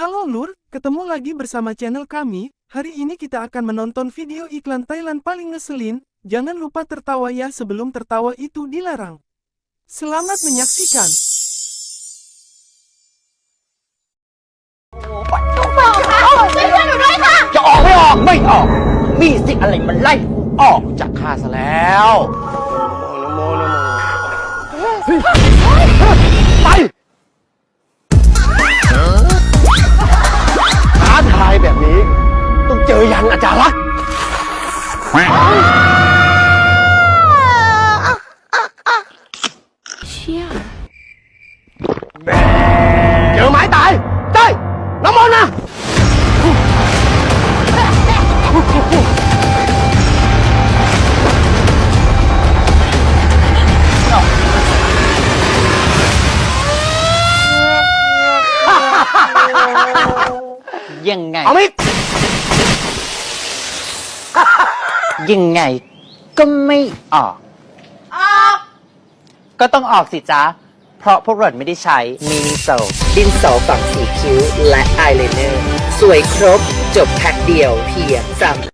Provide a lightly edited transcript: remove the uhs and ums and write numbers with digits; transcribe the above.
Halo Lur, ketemu lagi bersama channel kami. Hari ini kita akan menonton video iklan Thailand paling ngeselin. Jangan lupa tertawa ya, sebelum tertawa itu dilarang. Selamat menyaksikan. จะออกไม่ออกไม่ออก มีสิทธิ์อะไรมันไล่กูออกจากข้าซะแล้วไปท้าทายแบบนี้ ต้องเจอยันอาจารย์ละเจอไม้ตายได้น้ำมนต์นะ ยังไง เอามิด ยังไง ก็ไม่ออก ก็ต้องออกสิจ๊ะ เพราะพวกหล่อนไม่ได้ใช้มินิโซดินสอฝังสีคิ้วและอายไลเนอร์ สวยครบจบแพ็คเดียวเพียง3